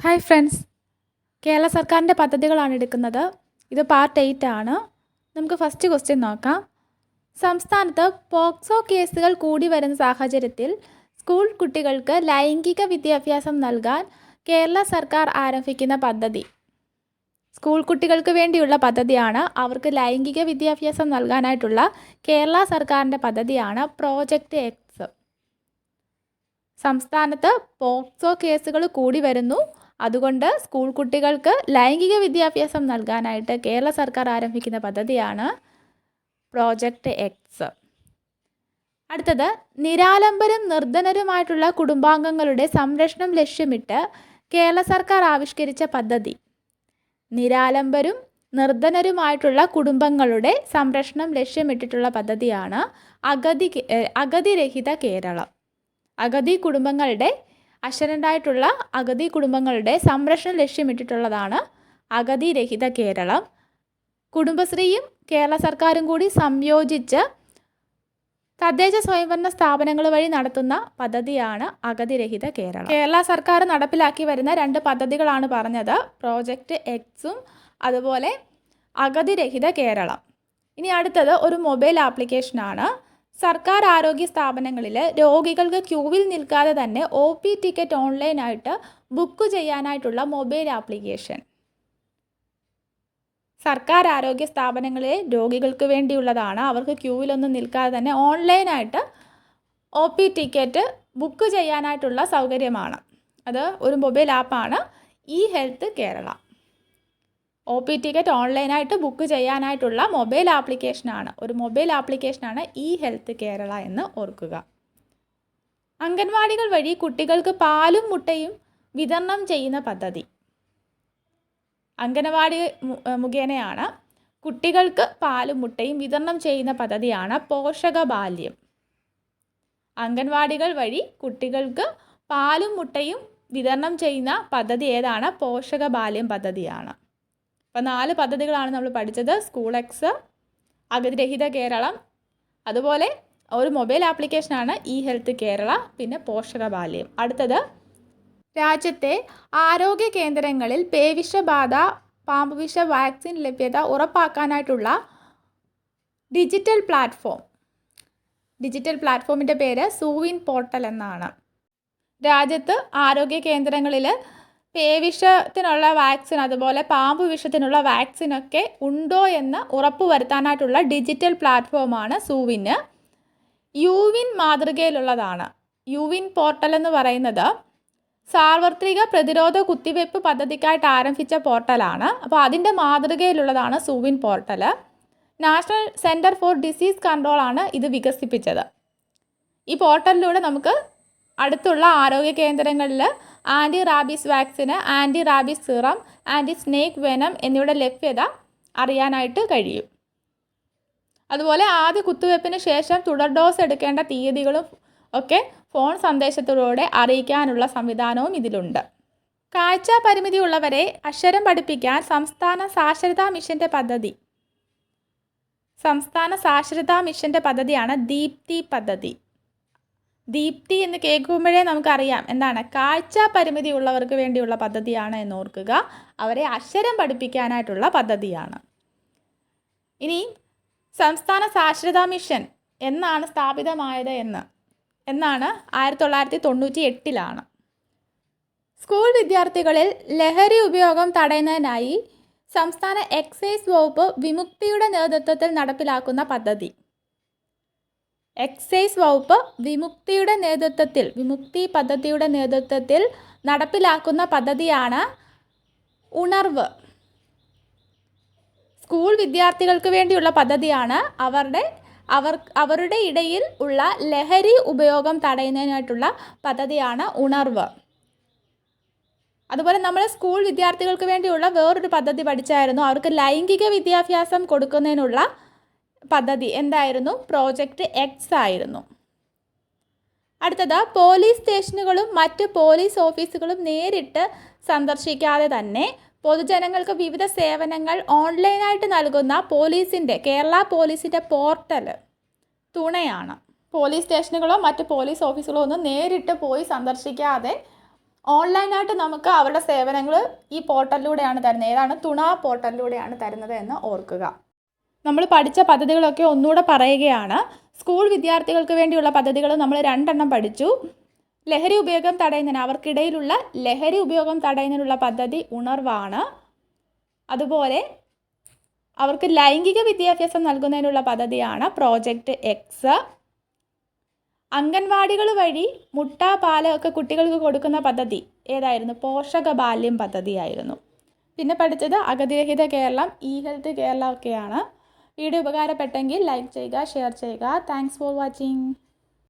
Hi friends, Kerala സർക്കാരിൻ്റെ പദ്ധതികളാണ് എടുക്കുന്നത്. ഇത് പാർട്ട് 8 ആണ്. നമുക്ക് ഫസ്റ്റ് ക്വസ്റ്റ്യൻ നോക്കാം. സംസ്ഥാനത്ത് പോക്സോ കേസുകൾ കൂടി വരുന്ന സാഹചര്യത്തിൽ സ്കൂൾ കുട്ടികൾക്ക് ലൈംഗിക വിദ്യാഭ്യാസം നൽകാൻ കേരള സർക്കാർ ആരംഭിക്കുന്ന പദ്ധതി. സ്കൂൾ കുട്ടികൾക്ക് വേണ്ടിയുള്ള പദ്ധതിയാണ്. അവർക്ക് ലൈംഗിക വിദ്യാഭ്യാസം നൽകാനായിട്ടുള്ള കേരള സർക്കാരിൻ്റെ പദ്ധതിയാണ് പ്രോജക്റ്റ് എക്സ്. സംസ്ഥാനത്ത് പോക്സോ കേസുകൾ കൂടി വരുന്നു. അതുകൊണ്ട് സ്കൂൾ കുട്ടികൾക്ക് ലൈംഗിക വിദ്യാഭ്യാസം നൽകാനായിട്ട് കേരള സർക്കാർ ആരംഭിക്കുന്ന പദ്ധതിയാണ് പ്രോജക്റ്റ് എക്സ്. അടുത്തത്, നിരാലംബരും നിർധനരുമായിട്ടുള്ള കുടുംബാംഗങ്ങളുടെ സംരക്ഷണം ലക്ഷ്യമിട്ട് കേരള സർക്കാർ ആവിഷ്കരിച്ച പദ്ധതി. നിരാലംബരും നിർധനരുമായിട്ടുള്ള കുടുംബങ്ങളുടെ സംരക്ഷണം ലക്ഷ്യമിട്ടിട്ടുള്ള പദ്ധതിയാണ് അഗതിരഹിത കേരളം. അഗതി കുടുംബങ്ങളുടെ അശരണരായിട്ടുള്ള അഗതി കുടുംബങ്ങളുടെ സംരക്ഷണം ലക്ഷ്യമിട്ടിട്ടുള്ളതാണ് അഗതിരഹിത കേരളം. കുടുംബശ്രീയും കേരള സർക്കാരും കൂടി സംയോജിച്ച് തദ്ദേശ സ്വയംഭരണ സ്ഥാപനങ്ങൾ വഴി നടത്തുന്ന പദ്ധതിയാണ് അഗതിരഹിത കേരളം. കേരള സർക്കാർ നടപ്പിലാക്കി വരുന്ന 2 പദ്ധതികളാണ് പറഞ്ഞത്, പ്രോജക്റ്റ് എക്സും അതുപോലെ അഗതിരഹിത കേരളം. ഇനി അടുത്തത് ഒരു മൊബൈൽ ആപ്ലിക്കേഷനാണ്. സർക്കാർ ആരോഗ്യ സ്ഥാപനങ്ങളിൽ രോഗികൾക്ക് ക്യൂവിൽ നിൽക്കാതെ തന്നെ OP ടിക്കറ്റ് ഓൺലൈനായിട്ട് ബുക്ക് ചെയ്യാനായിട്ടുള്ള മൊബൈൽ ആപ്ലിക്കേഷൻ. സർക്കാർ ആരോഗ്യ സ്ഥാപനങ്ങളിലെ രോഗികൾക്ക് വേണ്ടിയുള്ളതാണ്. അവർക്ക് ക്യൂവിലൊന്നും നിൽക്കാതെ തന്നെ ഓൺലൈനായിട്ട് OP ടിക്കറ്റ് ബുക്ക് ചെയ്യാനായിട്ടുള്ള സൗകര്യമാണ്. അത് ഒരു മൊബൈൽ ആപ്പാണ് E health Kerala. OP ticket ഓൺലൈനായിട്ട് ബുക്ക് ചെയ്യാനായിട്ടുള്ള മൊബൈൽ ആപ്ലിക്കേഷനാണ്. ഒരു മൊബൈൽ ആപ്ലിക്കേഷനാണ് ഇ ഹെൽത്ത് കേരള എന്ന് ഓർക്കുക. അംഗൻവാടികൾ വഴി കുട്ടികൾക്ക് പാലും മുട്ടയും വിതരണം ചെയ്യുന്ന പദ്ധതി. അംഗനവാടി മുഖേനയാണ് കുട്ടികൾക്ക് പാലും മുട്ടയും വിതരണം ചെയ്യുന്ന പദ്ധതിയാണ് പോഷകബാല്യം. അംഗൻവാടികൾ വഴി കുട്ടികൾക്ക് പാലും മുട്ടയും വിതരണം ചെയ്യുന്ന പദ്ധതി ഏതാണ്? പോഷകബാല്യം പദ്ധതിയാണ്. അപ്പോൾ 4 പദ്ധതികളാണ് നമ്മൾ പഠിച്ചത്. സ്കൂൾ എക്സ്, അഗതിരഹിത കേരളം, അതുപോലെ ഒരു മൊബൈൽ ആപ്ലിക്കേഷനാണ് ഇ ഹെൽത്ത് കേരള, പിന്നെ പോഷകബാല്യം. അടുത്തത്, രാജ്യത്തെ ആരോഗ്യ കേന്ദ്രങ്ങളിൽ പേവിഷബാധ, പാമ്പുവിഷ വാക്സിൻ ലഭ്യത ഉറപ്പാക്കാനായിട്ടുള്ള ഡിജിറ്റൽ പ്ലാറ്റ്ഫോമിൻ്റെ പേര് സൂവിൻ പോർട്ടൽ എന്നാണ്. രാജ്യത്ത് ആരോഗ്യ കേന്ദ്രങ്ങളിൽ പേവിഷത്തിനുള്ള വാക്സിൻ അതുപോലെ പാമ്പ് വിഷത്തിനുള്ള വാക്സിനൊക്കെ ഉണ്ടോ എന്ന് ഉറപ്പുവരുത്താനായിട്ടുള്ള ഡിജിറ്റൽ പ്ലാറ്റ്ഫോമാണ് സൂവിന്. യുവിൻ മാതൃകയിലുള്ളതാണ്. യുവിൻ പോർട്ടൽ എന്ന് പറയുന്നത് സാർവത്രിക പ്രതിരോധ കുത്തിവയ്പ്പ് പദ്ധതിക്കായിട്ട് ആരംഭിച്ച പോർട്ടലാണ്. അപ്പോൾ അതിൻ്റെ മാതൃകയിലുള്ളതാണ് ZooWIN portal. National centre for disease control ആണ് ഇത് വികസിപ്പിച്ചത്. ഈ പോർട്ടലിലൂടെ നമുക്ക് അടുത്തുള്ള ആരോഗ്യ കേന്ദ്രങ്ങളിൽ ആൻറ്റി റാബീസ് വാക്സിന്, anti rabies serum, anti snake venom എന്നിവയുടെ ലഭ്യത അറിയാനായിട്ട് കഴിയും. അതുപോലെ ആദ്യ കുത്തിവയ്പ്പിന് ശേഷം തുടർ ഡോസ് എടുക്കേണ്ട തീയതികളും ഒക്കെ ഫോൺ സന്ദേശത്തിലൂടെ അറിയിക്കാനുള്ള സംവിധാനവും ഇതിലുണ്ട്. കാഴ്ച പരിമിതിയുള്ളവരെ അക്ഷരം പഠിപ്പിക്കാൻ സംസ്ഥാന സാക്ഷരതാ മിഷൻ്റെ പദ്ധതി. സംസ്ഥാന സാക്ഷരതാ മിഷൻ്റെ പദ്ധതിയാണ് ദീപ്തി പദ്ധതി. ദീപ്തി എന്ന് കേൾക്കുമ്പോഴേ നമുക്കറിയാം എന്താണ്, കാഴ്ച പരിമിതി ഉള്ളവർക്ക് വേണ്ടിയുള്ള പദ്ധതിയാണ് എന്ന് ഓർക്കുക. അവരെ അക്ഷരം പഠിപ്പിക്കാനായിട്ടുള്ള പദ്ധതിയാണ്. ഇനി സംസ്ഥാന സാക്ഷരതാ മിഷൻ എന്നാണ് സ്ഥാപിതമായത് എന്നാണ് 1998 സ്കൂൾ വിദ്യാർത്ഥികളിൽ ലഹരി ഉപയോഗം തടയുന്നതിനായി സംസ്ഥാന എക്സൈസ് വകുപ്പ് വിമുക്തിയുടെ നേതൃത്വത്തിൽ നടപ്പിലാക്കുന്ന പദ്ധതി. എക്സൈസ് വകുപ്പ് വിമുക്തി പദ്ധതിയുടെ നേതൃത്വത്തിൽ നടപ്പിലാക്കുന്ന പദ്ധതിയാണ് ഉണർവ്. സ്കൂൾ വിദ്യാർത്ഥികൾക്ക് വേണ്ടിയുള്ള പദ്ധതിയാണ്. അവരുടെ ഇടയിൽ ഉള്ള ലഹരി ഉപയോഗം തടയുന്നതിനായിട്ടുള്ള പദ്ധതിയാണ് ഉണർവ്. അതുപോലെ നമ്മൾ സ്കൂൾ വിദ്യാർത്ഥികൾക്ക് വേണ്ടിയുള്ള വേറൊരു പദ്ധതി പഠിച്ചായിരുന്നു. അവർക്ക് ലൈംഗിക വിദ്യാഭ്യാസം കൊടുക്കുന്നതിനുള്ള പദ്ധതി എന്തായിരുന്നു? പ്രോജക്റ്റ് എക്സ് ആയിരുന്നു. അടുത്തത്, പോലീസ് സ്റ്റേഷനുകളും മറ്റ് പോലീസ് ഓഫീസുകളും നേരിട്ട് സന്ദർശിക്കാതെ തന്നെ പൊതുജനങ്ങൾക്ക് വിവിധ സേവനങ്ങൾ ഓൺലൈനായിട്ട് നൽകുന്ന കേരള പോലീസിൻ്റെ പോർട്ടൽ തുണയാണ്. പോലീസ് സ്റ്റേഷനുകളോ മറ്റ് പോലീസ് ഓഫീസുകളോ ഒന്നും നേരിട്ട് പോയി സന്ദർശിക്കാതെ ഓൺലൈനായിട്ട് നമുക്ക് അവരുടെ സേവനങ്ങൾ ഈ പോർട്ടലിലൂടെയാണ് തരുന്നത്. ഏതാണ്? തുണ പോർട്ടലിലൂടെയാണ് തരുന്നത് എന്ന് ഓർക്കുക. നമ്മൾ പഠിച്ച പദ്ധതികളൊക്കെ ഒന്നുകൂടെ പറയുകയാണ്. സ്കൂൾ വിദ്യാർത്ഥികൾക്ക് വേണ്ടിയുള്ള പദ്ധതികൾ നമ്മൾ 2 പഠിച്ചു. ലഹരി ഉപയോഗം തടയുന്നതിന്, അവർക്കിടയിലുള്ള ലഹരി ഉപയോഗം തടയുന്നതിനുള്ള പദ്ധതി ഉണർവാണ്. അതുപോലെ അവർക്ക് ലൈംഗിക വിദ്യാഭ്യാസം നൽകുന്നതിനുള്ള പദ്ധതിയാണ് പ്രോജക്റ്റ് എക്സ്. അംഗൻവാടികൾ വഴി മുട്ട, പാലൊക്കെ കുട്ടികൾക്ക് കൊടുക്കുന്ന പദ്ധതി ഏതായിരുന്നു? പോഷക ബാല്യം പദ്ധതിയായിരുന്നു. പിന്നെ പഠിച്ചത് അഗതിരഹിത കേരളം, ഇ ഹെൽത്ത് കേരള ഒക്കെയാണ്. വീഡിയോ ഉപകാരപ്പെട്ടെങ്കിൽ ലൈക്ക് ചെയ്യുക, ഷെയർ ചെയ്യുക. Thanks for watching.